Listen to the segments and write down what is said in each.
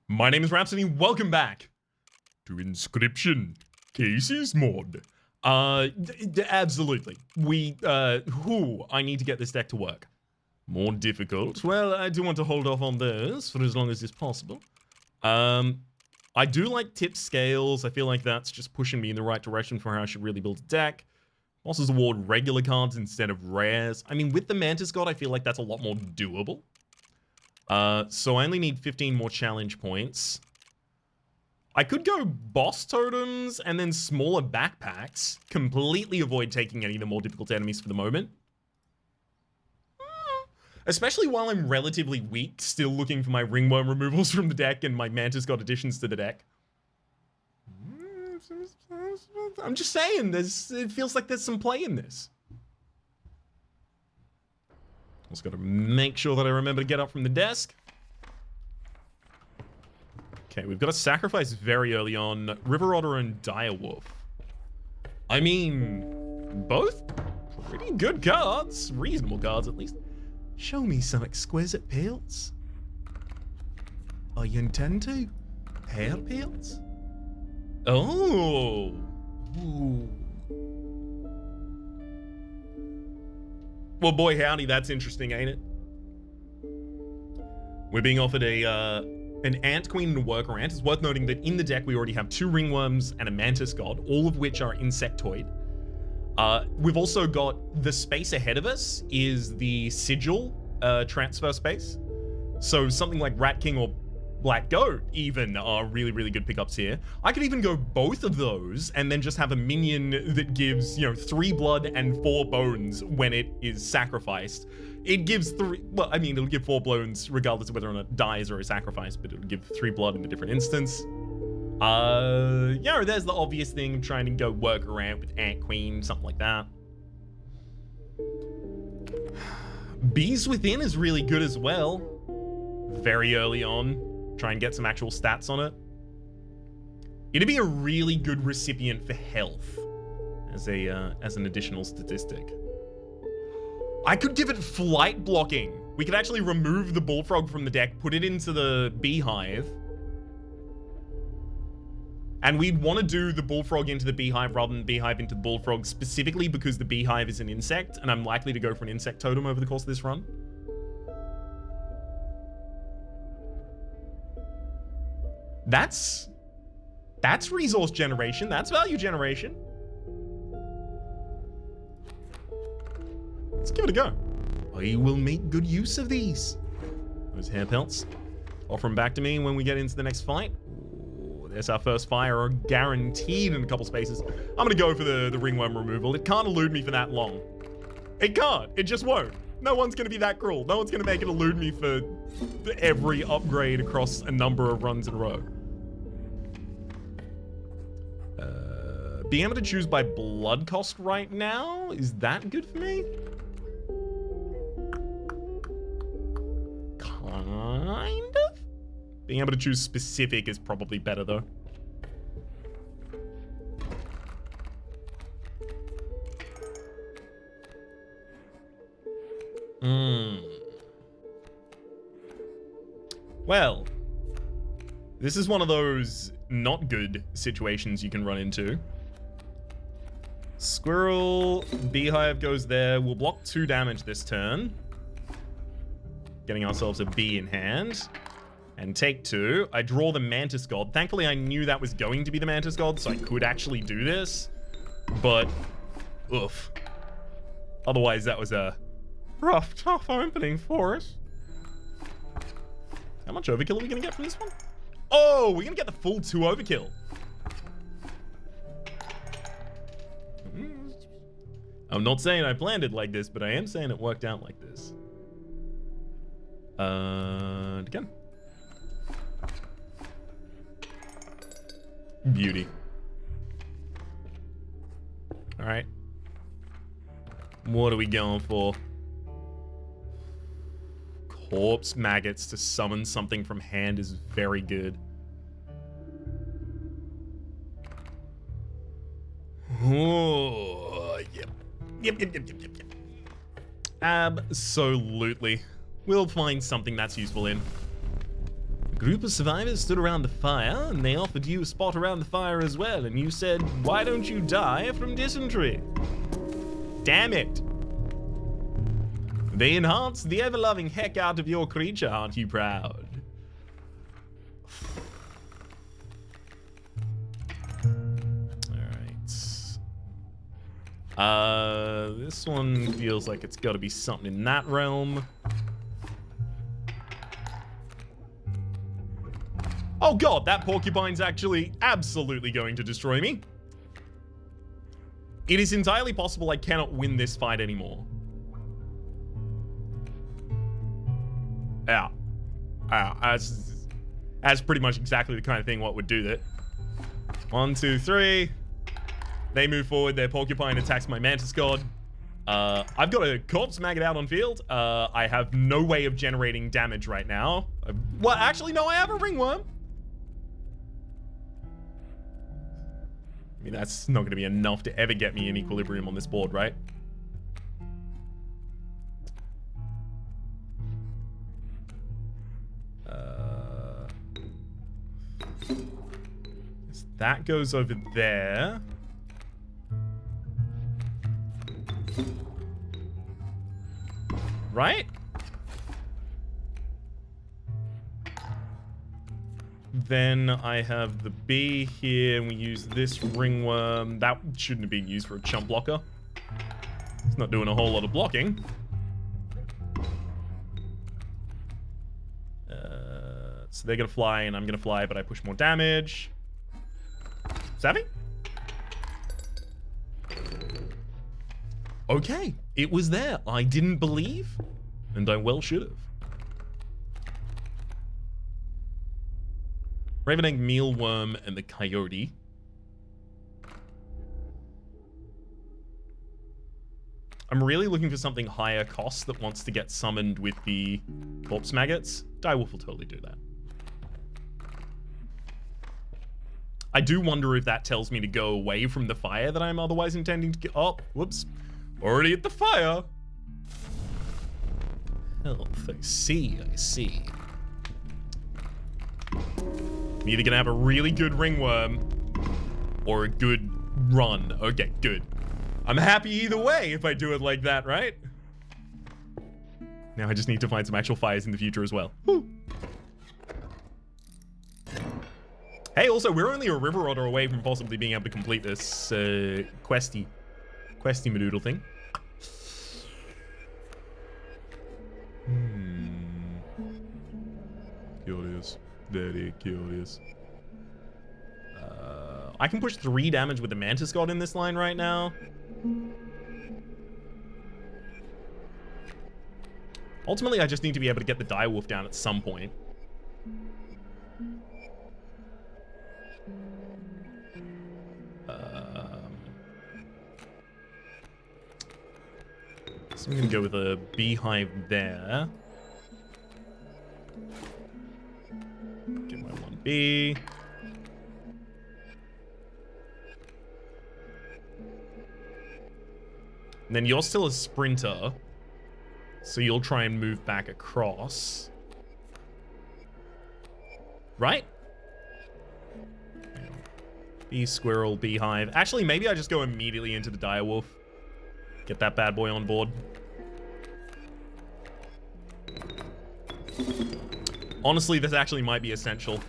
My name is Rhapsody. Welcome back to Inscryption, Kaycee's mod. Absolutely. I need to get this deck to work. More difficult. Well, I do want to hold off on this for as long as is possible. I do like tip scales. I feel like that's just pushing me in the right direction for how I should really build a deck. Bosses award regular cards instead of rares. I mean, with the Mantis God, I feel like that's a lot more doable. So I only need 15 more challenge points. I could go boss totems and then smaller backpacks. Completely avoid taking any of the more difficult enemies for the moment. Especially while I'm relatively weak, still looking for my ringworm removals from the deck and my Mantis God additions to the deck. I'm just saying, it feels like there's some play in this. Just gotta make sure that I remember to get up from the desk. Okay, we've got a sacrifice very early on. River Otter and Direwolf. I mean, both pretty good cards. Reasonable cards, at least. Show me some exquisite pills. You intend to? Hair pills? Oh. Ooh. Well, boy, howdy, that's interesting, ain't it? We're being offered an Ant Queen and a Worker Ant. It's worth noting that in the deck, we already have 2 Ringworms and a Mantis God, all of which are insectoid. We've also got the space ahead of us is the Sigil transfer space. So something like Rat King or Black Goat even are really, really good pickups here. I could even go both of those and then just have a minion that gives, 3 blood and 4 bones when it is sacrificed. It gives 3, well, I mean, it'll give 4 bones regardless of whether or not it dies or is sacrificed, but it'll give 3 blood in a different instance. There's the obvious thing, trying to go work around with Ant Queen, something like that. Bees Within is really good as well. Very early on. Try and get some actual stats on it. It'd be a really good recipient for health as an additional statistic. I could give it flight blocking. We could actually remove the bullfrog from the deck, put it into the beehive. And we'd want to do the bullfrog into the beehive rather than the beehive into the bullfrog, specifically because the beehive is an insect, and I'm likely to go for an insect totem over the course of this run. That's resource generation. That's value generation. Let's give it a go. I will make good use of these. Those hair pelts. Offer them back to me when we get into the next fight. Ooh, there's our first fire, guaranteed in a couple spaces. I'm gonna go for the ringworm removal. It can't elude me for that long. It can't. It just won't. No one's gonna be that cruel. No one's gonna make it elude me for every upgrade across a number of runs in a row. Being able to choose by blood cost right now, is that good for me? Kind of? Being able to choose specific is probably better though. Well, this is one of those not good situations you can run into. Squirrel, beehive goes there. We'll block 2 damage this turn. Getting ourselves a bee in hand. And take 2. I draw the Mantis God. Thankfully, I knew that was going to be the Mantis God, so I could actually do this. But, oof. Otherwise, that was a rough, tough opening for us. How much overkill are we going to get from this one? Oh, we're going to get the full 2 overkill. I'm not saying I planned it like this, but I am saying it worked out like this. Again. Beauty. All right. What are we going for? Corpse maggots to summon something from hand is very good. Oh, yep. Yep. Absolutely. We'll find something that's useful in. group of survivors stood around the fire, and they offered you a spot around the fire as well, and you said, why don't you die from dysentery? Damn it. They enhanced the ever-loving heck out of your creature, aren't you proud? Alright. This one feels like it's got to be something in that realm. Oh god, that porcupine's actually absolutely going to destroy me. It is entirely possible I cannot win this fight anymore. Yeah. That's pretty much exactly the kind of thing what would do that. 1, 2, 3. They move forward, their porcupine attacks my mantis god. I've got a corpse maggot out on field. I have no way of generating damage right now. Well, actually, no, I have a ringworm. I mean, that's not going to be enough to ever get me in equilibrium on this board, right? That goes over there. Right? Then I have the bee here, and we use this ringworm. That shouldn't have been used for a chump blocker. It's not doing a whole lot of blocking. So they're gonna fly, and I'm gonna fly, but I push more damage. Savvy? Okay, it was there. I didn't believe, and I well should have. Raven egg, mealworm, and the coyote. I'm really looking for something higher cost that wants to get summoned with the corpse maggots. Direwolf will totally do that. I do wonder if that tells me to go away from the fire that I'm otherwise intending to get. Oh, whoops. Already at the fire. Health, I see, I see. I'm either gonna have a really good ringworm or a good run. Okay, good. I'm happy either way if I do it like that, right? Now I just need to find some actual fires in the future as well. Woo. Hey, also, we're only a river otter away from possibly being able to complete this questy madoodle thing. Curious. Very curious. I can push 3 damage with the Mantis God in this line right now. Ultimately, I just need to be able to get the direwolf down at some point. So I'm gonna go with a beehive there. Get my 1 bee. And then you're still a sprinter, so you'll try and move back across. Right? Bee, squirrel, beehive. Actually, maybe I just go immediately into the direwolf. Get that bad boy on board. Honestly, this actually might be essential.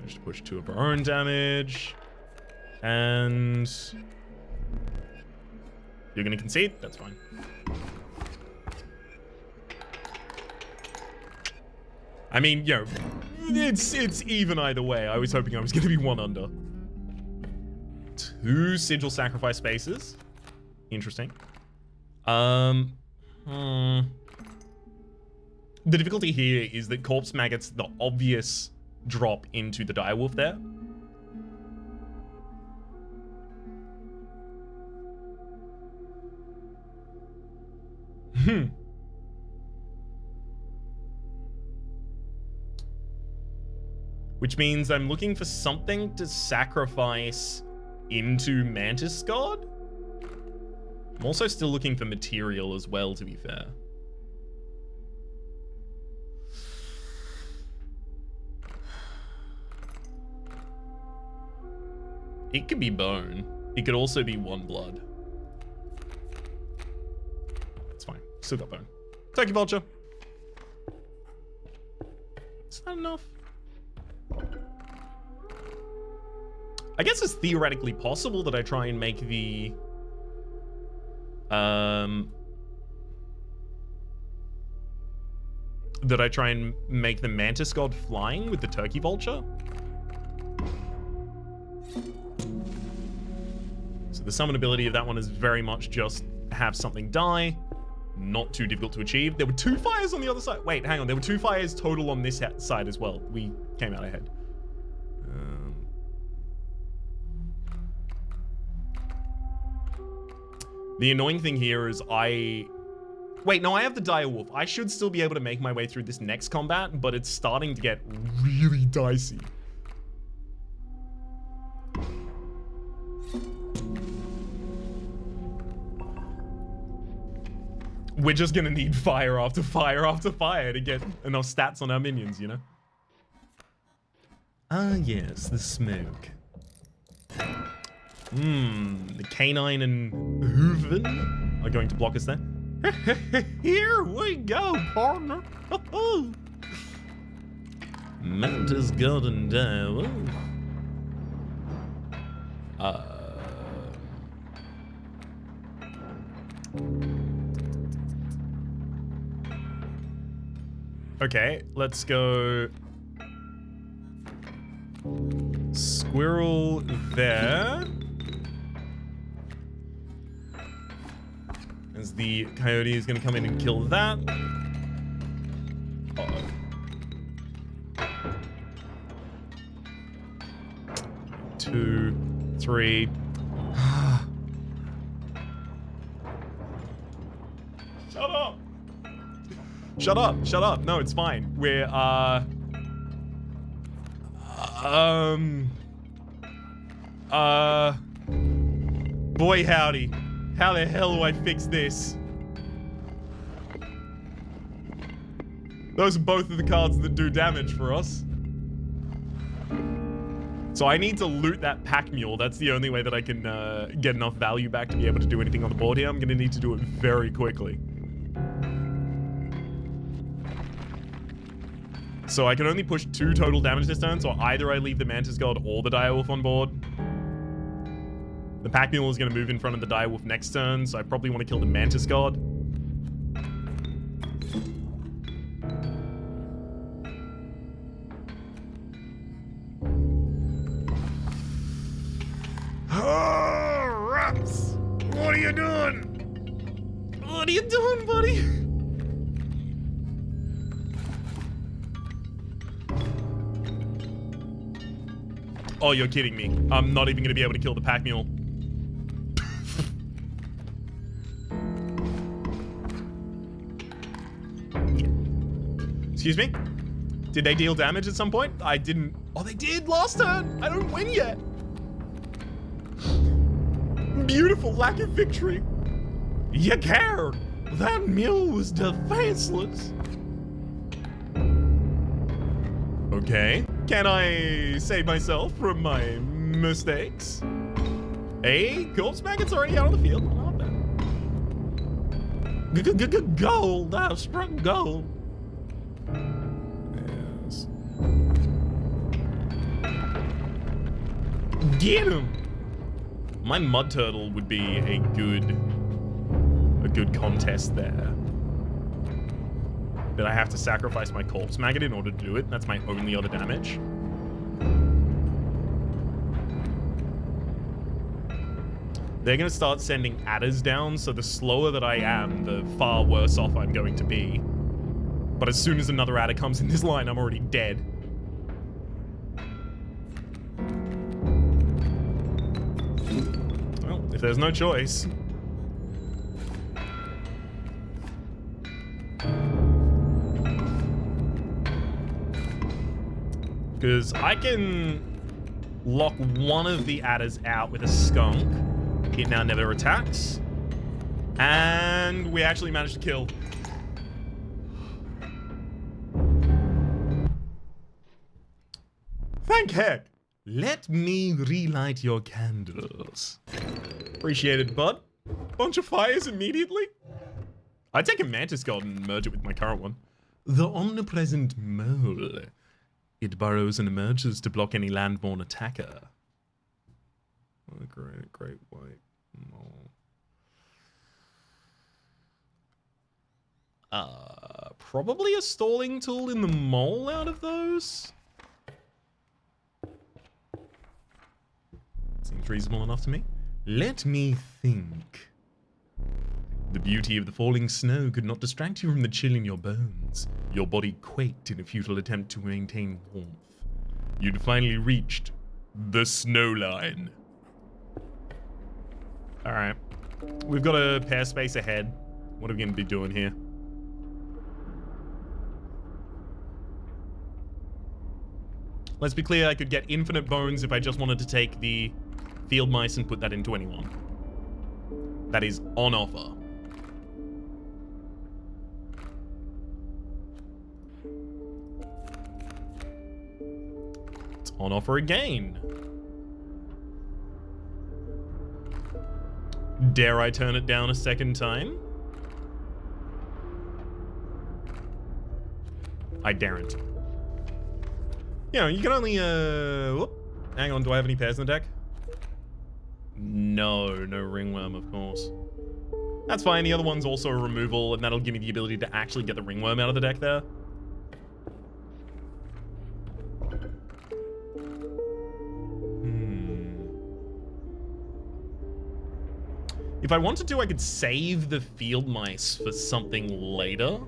Just push 2 of our own damage. And you're gonna concede? That's fine. I mean, you know, it's even either way. I was hoping I was going to be 1 under. 2 sigil sacrifice spaces. Interesting. The difficulty here is that corpse maggots the obvious drop into the direwolf there. which means I'm looking for something to sacrifice into Mantis God. I'm also still looking for material as well, to be fair. It could be bone. It could also be one blood. It's fine. Still got bone. Turkey vulture. Is that enough? I guess it's theoretically possible that I try and make the Mantis God flying with the turkey vulture. So the summon ability of that one is very much just have something die. Not too difficult to achieve. There were 2 fires on the other side. Wait, hang on. There were 2 fires total on this side as well. We came out ahead. The annoying thing here is wait, no, I have the dire wolf. I should still be able to make my way through this next combat, but it's starting to get really dicey. We're just gonna need fire after fire after fire to get enough stats on our minions, you know? Ah, yes, the smoke. The canine and Hooven are going to block us there. Here we go, partner. Mantis God and Devil. Okay, let's go. Squirrel there. As the coyote is going to come in and kill that. Uh-oh. 2, 3. Shut up! Shut up! Shut up! No, it's fine. We're boy howdy. How the hell do I fix this? Those are both of the cards that do damage for us. So I need to loot that pack mule. That's the only way that I can get enough value back to be able to do anything on the board here. I'm gonna need to do it very quickly. So I can only push 2 total damage this turn, so either I leave the Mantis God or the Direwolf on board. The Pack Mule is going to move in front of the Direwolf next turn, so I probably want to kill the Mantis God. Oh, Raps! What are you doing? What are you doing, buddy? Oh, you're kidding me. I'm not even going to be able to kill the Pack Mule. Excuse me? Did they deal damage at some point? I didn't. Oh, they did last turn. I don't win yet. Beautiful lack of victory. You cared. That mule was defenseless. Okay. Can I save myself from my mistakes? A corpse maggot's already out on the field. Not bad. Gold. I've struck gold. Yes. Get him. My mud turtle would be a good contest there. But I have to sacrifice my corpse maggot in order to do it. That's my only other damage. They're going to start sending adders down, so the slower that I am, the far worse off I'm going to be. But as soon as another adder comes in this line, I'm already dead. Well, if there's no choice... Because I can lock one of the adders out with a skunk. It now never attacks. And we actually managed to kill. Thank heck. Let me relight your candles. Appreciate it, bud. Bunch of fires immediately. I'd take a mantis gold and merge it with my current one. The omnipresent mole. It burrows and emerges to block any landborne attacker. Oh, great white mole. Probably a stalling tool in the mole out of those. Seems reasonable enough to me. Let me think. The beauty of the falling snow could not distract you from the chill in your bones. Your body quaked in a futile attempt to maintain warmth. You'd finally reached the snow line. Alright. We've got a pair space ahead. What are we going to be doing here? Let's be clear, I could get infinite bones if I just wanted to take the field mice and put that into anyone. That is on offer. It's on offer again. Dare I turn it down a second time? I daren't. You know, you can only, whoop. Hang on, do I have any pairs in the deck? No ringworm, of course. That's fine, the other one's also a removal, and that'll give me the ability to actually get the ringworm out of the deck there. If I wanted to, I could save the field mice for something later,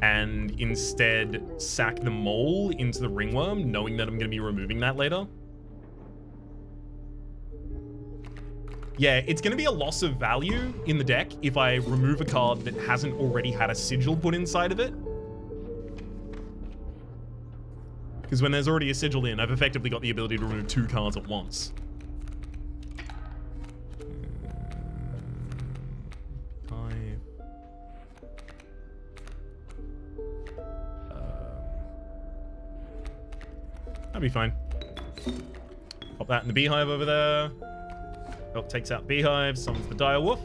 and instead sack the mole into the ringworm, knowing that I'm going to be removing that later. Yeah, it's going to be a loss of value in the deck if I remove a card that hasn't already had a sigil put inside of it. Because when there's already a sigil in, I've effectively got the ability to remove 2 cards at once. That'll be fine. Pop that in the beehive over there. Help takes out beehive, summons the dire wolf.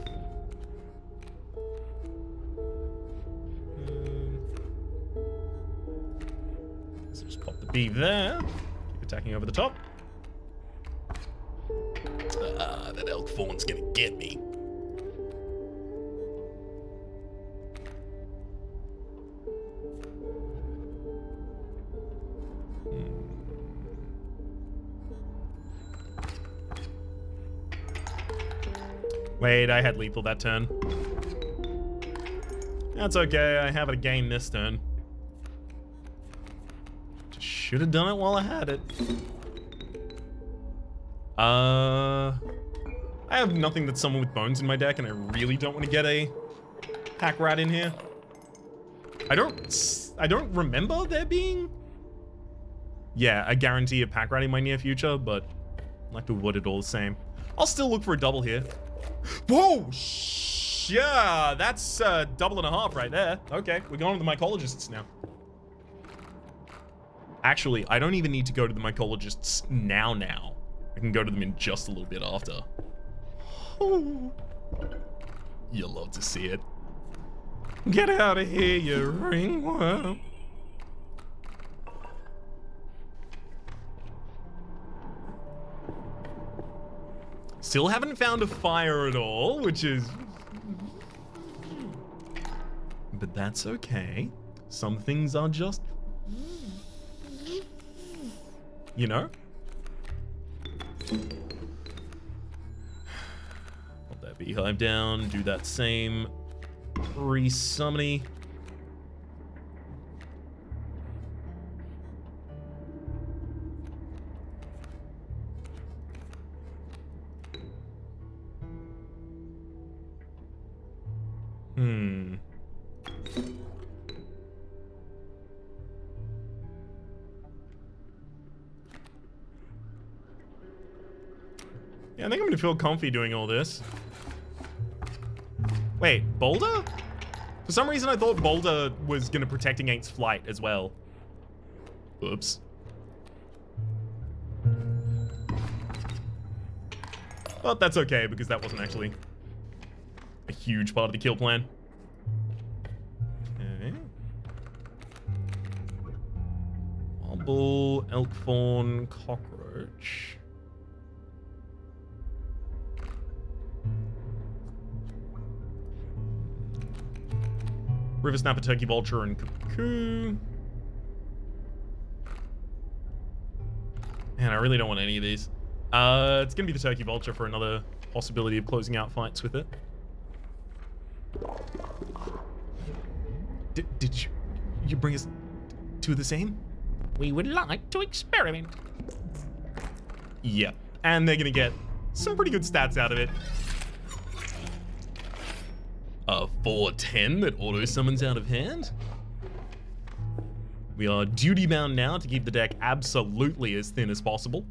Let's just pop the bee there. Keep attacking over the top. That elk fawn's gonna get me. Wait, I had lethal that turn. That's okay, I have it again this turn. Just should have done it while I had it. I have nothing that's someone with bones in my deck, and I really don't want to get a pack rat in here. I don't remember there being, yeah, a guarantee of pack rat in my near future, but I'd like to avoid it all the same. I'll still look for a double here. Whoa! Yeah, that's double and a half right there. Okay, we're going to the mycologists now. Actually, I don't even need to go to the mycologists now. I can go to them in just a little bit after. Oh, you'll love to see it. Get out of here, you ringworm. Still haven't found a fire at all, which is... But that's okay. Some things are just... You know? Put that beehive down, do that same re-summony. Yeah, I think I'm gonna feel comfy doing all this. Wait, Boulder? For some reason, I thought Boulder was gonna protect against flight as well. Oops. But that's okay, because that wasn't actually a huge part of the kill plan. Okay. Wobble, elk fawn, cockroach. River snapper, turkey vulture, and cuckoo. Man, I really don't want any of these. It's gonna be the turkey vulture for another possibility of closing out fights with it. Did you bring us to the same? We would like to experiment. Yep, and they're gonna get some pretty good stats out of it. 410 that auto summons out of hand. We are duty bound now to keep the deck absolutely as thin as possible.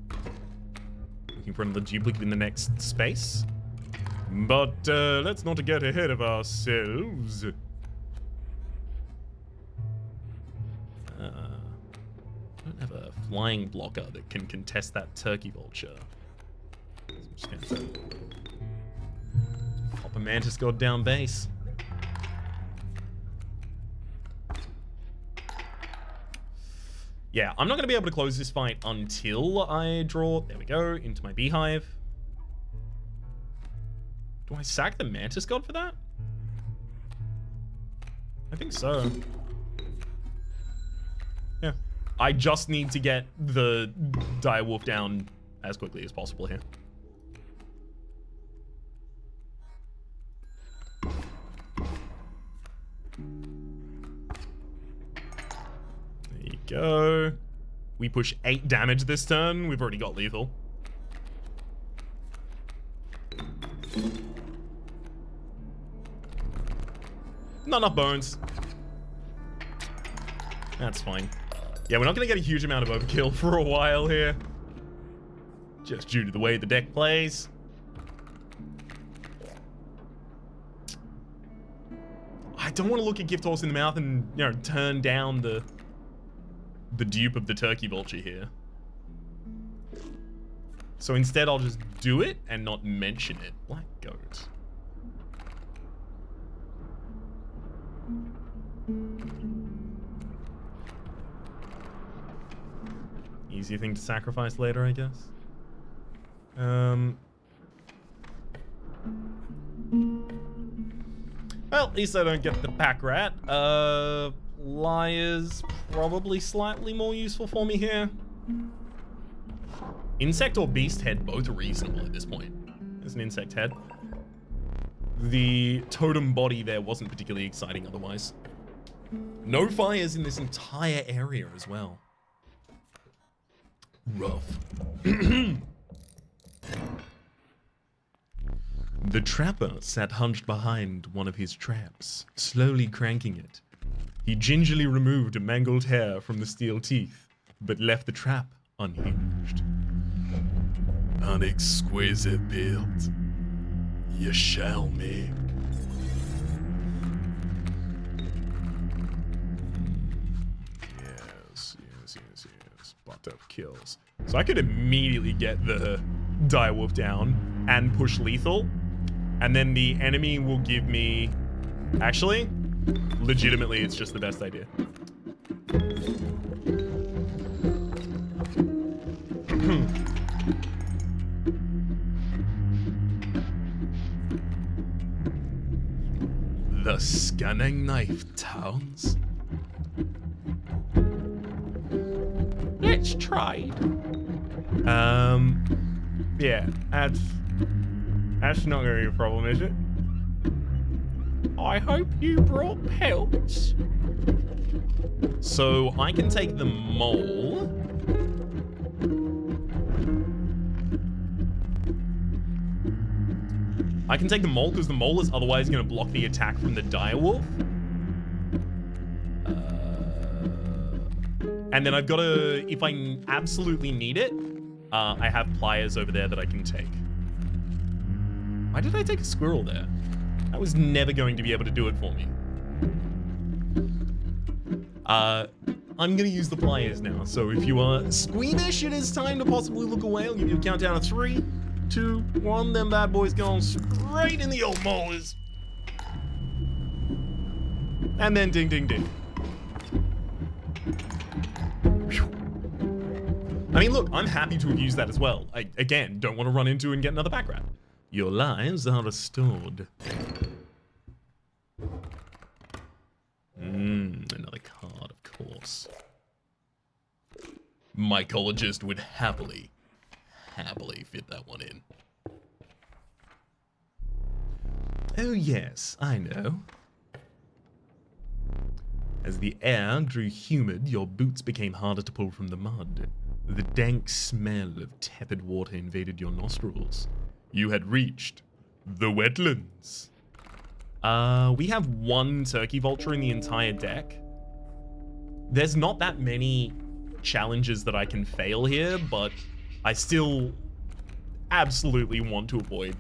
Looking for another duplicate in the next space. But let's not get ahead of ourselves. Don't have a flying blocker that can contest that turkey vulture. So I'm just gonna pop a mantis god down base. Yeah, I'm not going to be able to close this fight until I draw, there we go, into my beehive. Do I sack the mantis god for that? I think so. Yeah. I just need to get the direwolf down as quickly as possible here. Go. We push 8 damage this turn. We've already got lethal. Not enough bones. That's fine. Yeah, we're not going to get a huge amount of overkill for a while here. Just due to the way the deck plays. I don't want to look at Gift Horse in the mouth and, you know, turn down the dupe of the turkey vulture here. So instead I'll just do it and not mention it. Black goat. Easier thing to sacrifice later, I guess. Well, at least I don't get the pack rat. Liar's probably slightly more useful for me here. Insect or beast head, both reasonable at this point. There's an insect head. The totem body there wasn't particularly exciting otherwise. No fires in this entire area as well. Rough. The trapper sat hunched behind one of his traps, slowly cranking it. He gingerly removed a mangled hair from the steel teeth, but left the trap unhinged. An exquisite build you shall make. Yes. Butt up kills. So I could immediately get the direwolf down and push lethal, and then the enemy will give me... Actually, legitimately, it's just the best idea. The scanning knife towns. Let's try. Yeah, that's not gonna be a problem, is it? I hope you brought pelts. So I can take the mole. I can take the mole because the mole is otherwise going to block the attack from the direwolf. And then I've got to, if I absolutely need it, I have pliers over there that I can take. Why did I take a squirrel there? I was never going to be able to do it for me. I'm gonna use the pliers now. So if you are squeamish, it is time to possibly look away. I'll give you a countdown of 3, 2, 1. Them bad boys going straight in the old molars. And then ding, ding, ding. I mean, look, I'm happy to have used that as well. I, again, don't want to run into and get another back wrap. Your lives are restored. Another card, of course. Mycologist would happily fit that one in. Oh yes, I know. As the air grew humid, your boots became harder to pull from the mud. The dank smell of tepid water invaded your nostrils. You had reached the wetlands. We have 1 turkey vulture in the entire deck. There's not that many challenges that I can fail here, but I still absolutely want to avoid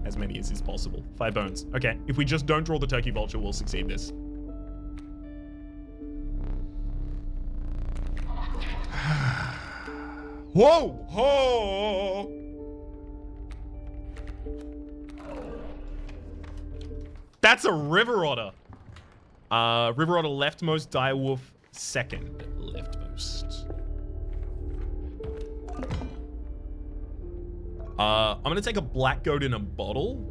as many as is possible. 5 bones. Okay, if we just don't draw the turkey vulture, we'll succeed this. Whoa! Whoa! That's a river otter. River otter leftmost, direwolf second leftmost. I'm gonna take a black goat in a bottle,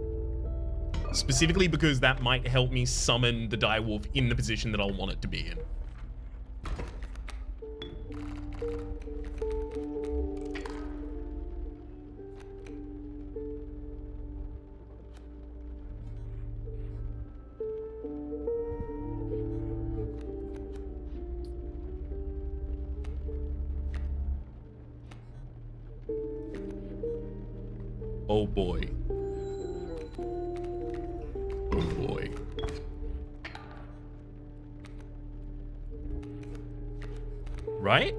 specifically because that might help me summon the direwolf in the position that I'll want it to be in. Oh boy. Oh boy. Right?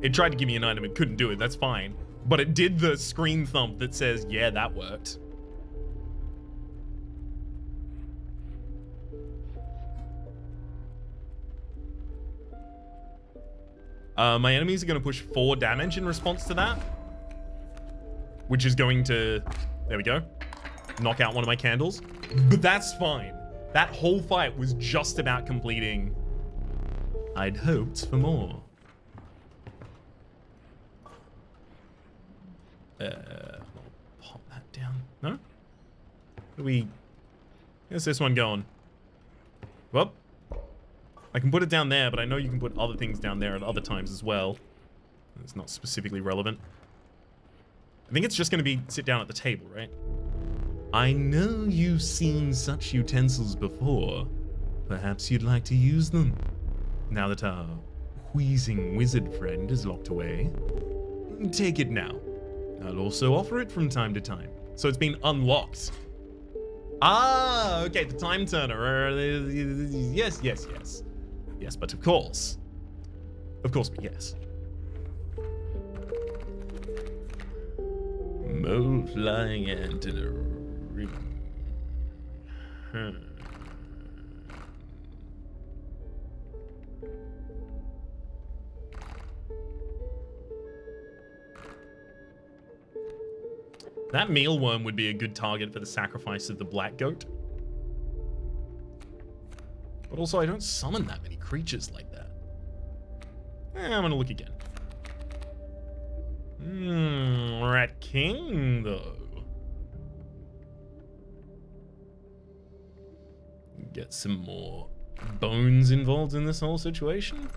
It tried to give me an item, it couldn't do it, that's fine. But it did the screen thump that says, yeah, that worked. My enemies are going to push 4 damage in response to that. Which is going to, there we go, knock out one of my candles. But that's fine. That whole fight was just about completing. I'd hoped for more. I'll pop that down. No? Where's this one going? Whoop. I can put it down there, but I know you can put other things down there at other times as well. It's not specifically relevant. I think it's just going to be sit down at the table, right? I know you've seen such utensils before. Perhaps you'd like to use them, now that our wheezing wizard friend is locked away. Take it now. I'll also offer it from time to time. So it's been unlocked. Ah, okay, the time turner. Yes, yes, yes. Yes, but of course. Of course, but yes. Mole flying ant in a ring. That mealworm would be a good target for the sacrifice of the black goat. But also, I don't summon that many creatures like that. I'm gonna look again. Rat King, though. Get some more bones involved in this whole situation.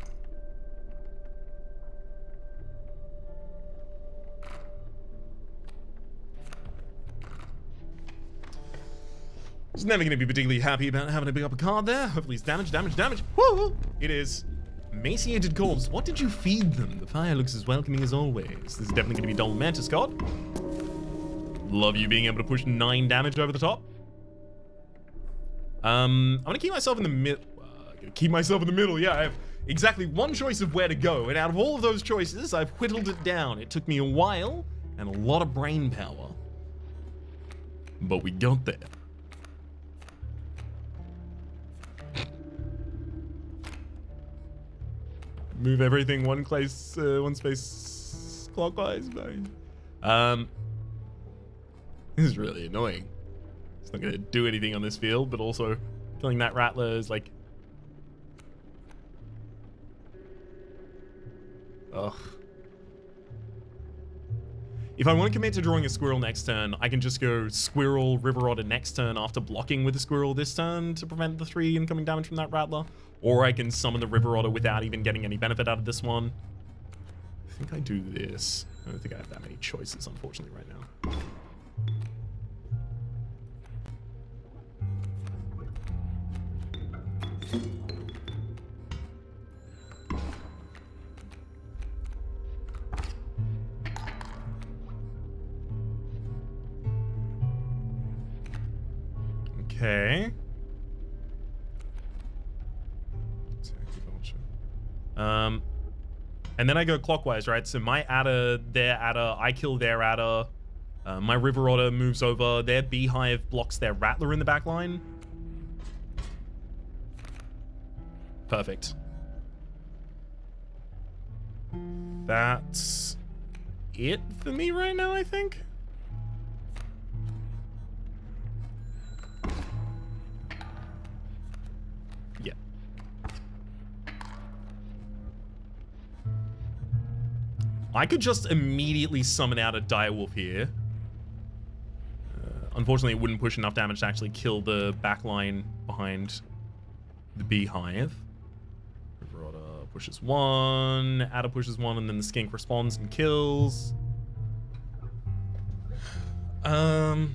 I was never going to be particularly happy about having to pick up a card there. Hopefully it's damage, damage, damage. Woo! It is. Emaciated corpse. What did you feed them? The fire looks as welcoming as always. This is definitely going to be Dull Mantis God. Love you being able to push 9 damage over the top. I'm going to keep myself in the middle. Yeah, I have exactly one choice of where to go, and out of all of those choices, I've whittled it down. It took me a while and a lot of brain power, but we got there. Move everything one space clockwise. This is really annoying. It's not gonna do anything on this field, but also killing that rattler is like, ugh. If I want to commit to drawing a squirrel next turn, I can just go squirrel, river otter next turn after blocking with the squirrel this turn to prevent the 3 incoming damage from that rattler. Or I can summon the river otter without even getting any benefit out of this one. I think I do this. I don't think I have that many choices, unfortunately, right now. Okay. And then I go clockwise, right? So my adder, their adder, I kill their adder. My river otter moves over. Their beehive blocks their rattler in the back line. Perfect. That's it for me right now, I think. Yeah. I could just immediately summon out a direwolf here. Unfortunately, it wouldn't push enough damage to actually kill the backline behind the beehive. River otter pushes 1, adder pushes 1, and then the skink responds and kills. I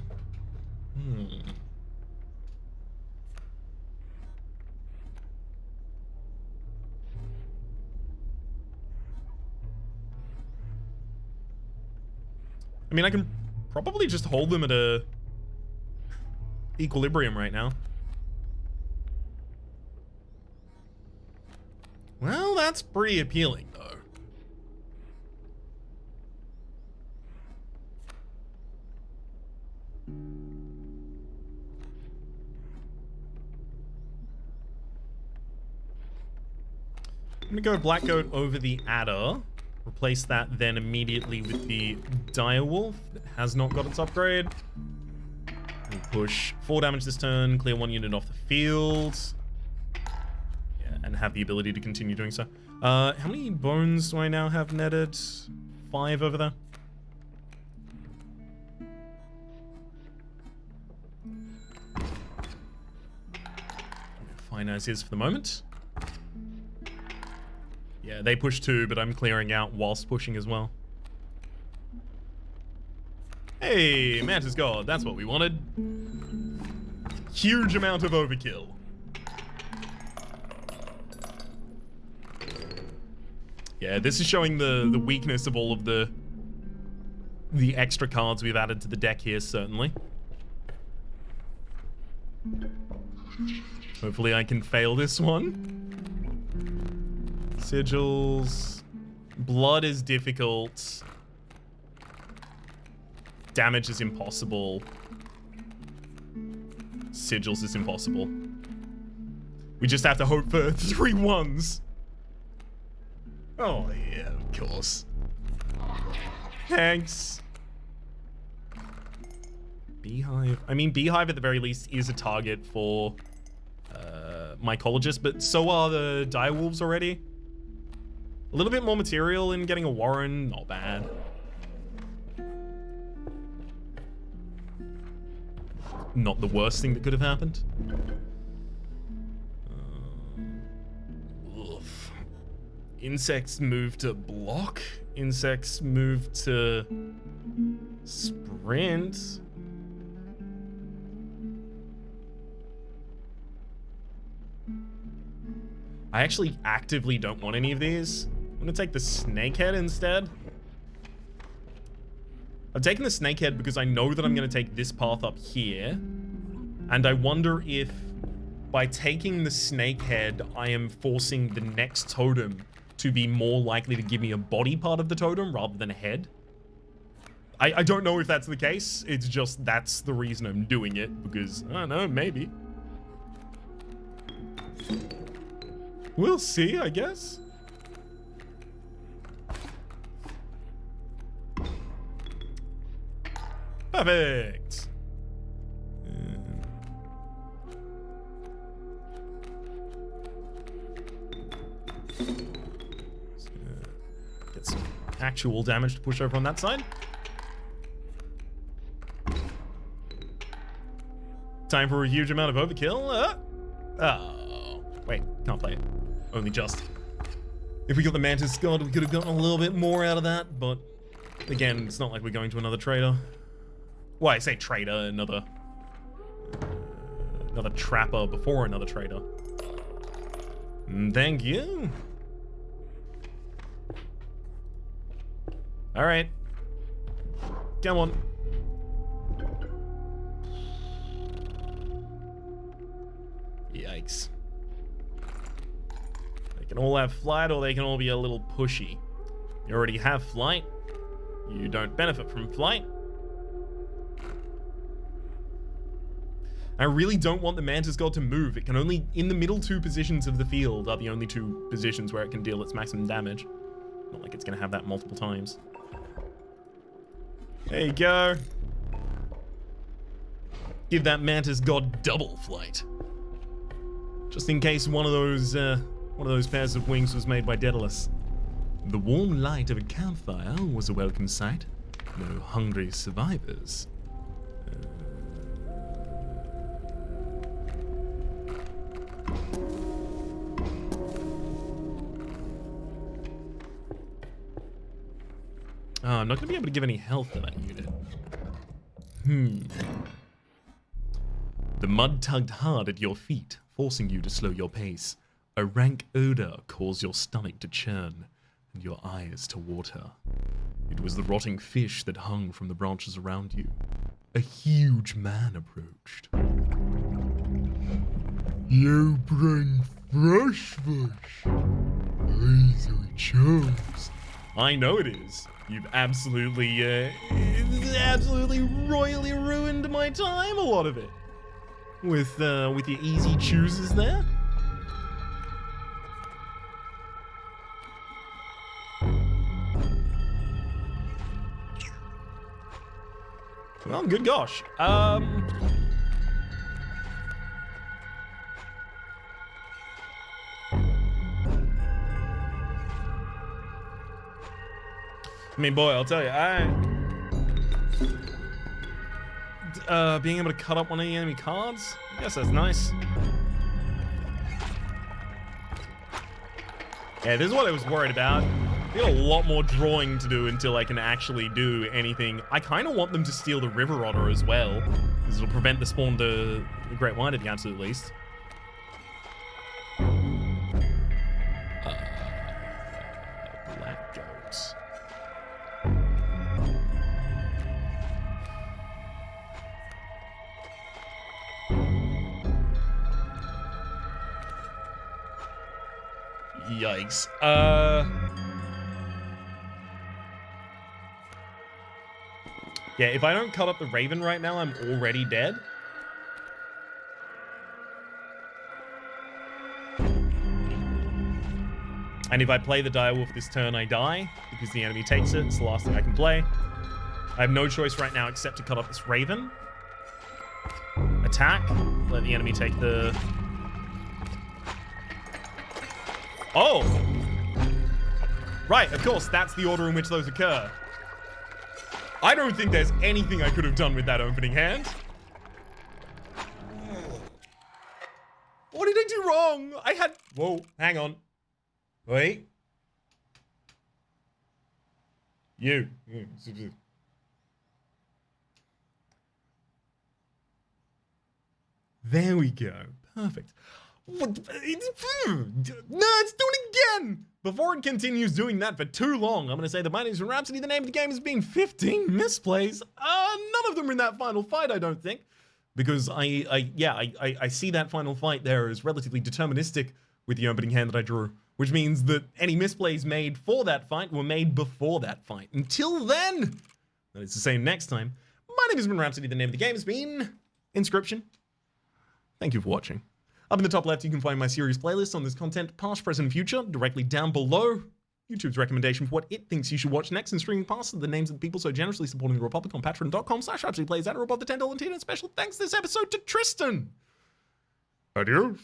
mean, I can probably just hold them at a equilibrium right now. Well, that's pretty appealing, though. I'm gonna go Black Goat over the adder. Replace that then immediately with the direwolf that has not got its upgrade. We'll push 4 damage this turn, clear 1 unit off the field. Yeah, and have the ability to continue doing so. How many bones do I now have netted? 5 over there. Fine as is for the moment. Yeah, they push 2, but I'm clearing out whilst pushing as well. Hey, Mantis God, that's what we wanted. Huge amount of overkill. Yeah, this is showing the weakness of all of the extra cards we've added to the deck here, certainly. Hopefully I can fail this one. Sigils. Blood is difficult. Damage is impossible. Sigils is impossible. We just have to hope for 3 1s. Oh, yeah, of course. Thanks. Beehive. I mean, Beehive at the very least is a target for mycologist, but so are the direwolves already. A little bit more material in getting a Warren, not bad. Not the worst thing that could have happened. Oof. Insects move to block. Insects move to sprint. I actually actively don't want any of these. I'm gonna take the snakehead instead. I've taken the snakehead because I know that I'm gonna take this path up here. And I wonder if by taking the snake head, I am forcing the next totem to be more likely to give me a body part of the totem rather than a head. I don't know if that's the case. It's just that's the reason I'm doing it, because, I don't know, maybe. We'll see, I guess. Perfect. Get some actual damage to push over on that side. Time for a huge amount of overkill. Oh, wait, can't play it. Only just. If we got the Mantis God, we could have gotten a little bit more out of that, but again, it's not like we're going to another trader. Well, I say trader, another trapper before another trader. Thank you. All right. Come on. Yikes. They can all have flight or they can all be a little pushy. You already have flight. You don't benefit from flight. I really don't want the Mantis God to move. It can only, in the middle two positions of the field are the only two positions where it can deal its maximum damage. Not like it's gonna have that multiple times. There you go. Give that Mantis God double flight. Just in case one of those pairs of wings was made by Daedalus. The warm light of a campfire was a welcome sight. No hungry survivors. Oh, I'm not going to be able to give any health to that unit. The mud tugged hard at your feet, forcing you to slow your pace. A rank odor caused your stomach to churn and your eyes to water. It was the rotting fish that hung from the branches around you. A huge man approached. You bring fresh fish. Easily chose. I know it is. You've absolutely royally ruined my time, a lot of it. With your easy chooses there. Well, good gosh. I mean, boy, I'll tell you, being able to cut up one of the enemy cards, I guess that's nice. Yeah, this is what I was worried about. I got a lot more drawing to do until I can actually do anything. I kind of want them to steal the River Otter as well, because it'll prevent the spawn of the Great White at the absolute least. Black goats. Yikes. Yeah, if I don't cut up the Raven right now, I'm already dead. And if I play the Direwolf this turn, I die, because the enemy takes it. It's the last thing I can play. I have no choice right now except to cut up this Raven. Attack. Let the enemy take the... Oh! Right, of course, that's the order in which those occur. I don't think there's anything I could have done with that opening hand. What did I do wrong? I had... Whoa, hang on. Wait. You. There we go. Perfect. What? No, it's doing it again! Before it continues doing that for too long, I'm going to say that my name is Rhapsody. The name of the game has been 15 misplays. None of them are in that final fight, I don't think. because I see that final fight there as relatively deterministic with the opening hand that I drew, which means that any misplays made for that fight were made before that fight. Until then, that is the same next time. My name has been Rhapsody. The name of the game has been Inscryption. Thank you for watching. Up in the top left, you can find my series playlist on this content, past, present, and future. Directly down below, YouTube's recommendation for what it thinks you should watch next, and streaming past the names of the people so generously supporting the Republic on patreon.com/RhapsodyPlays at or above the $10 tier. And special thanks this episode to Tristan. Adios.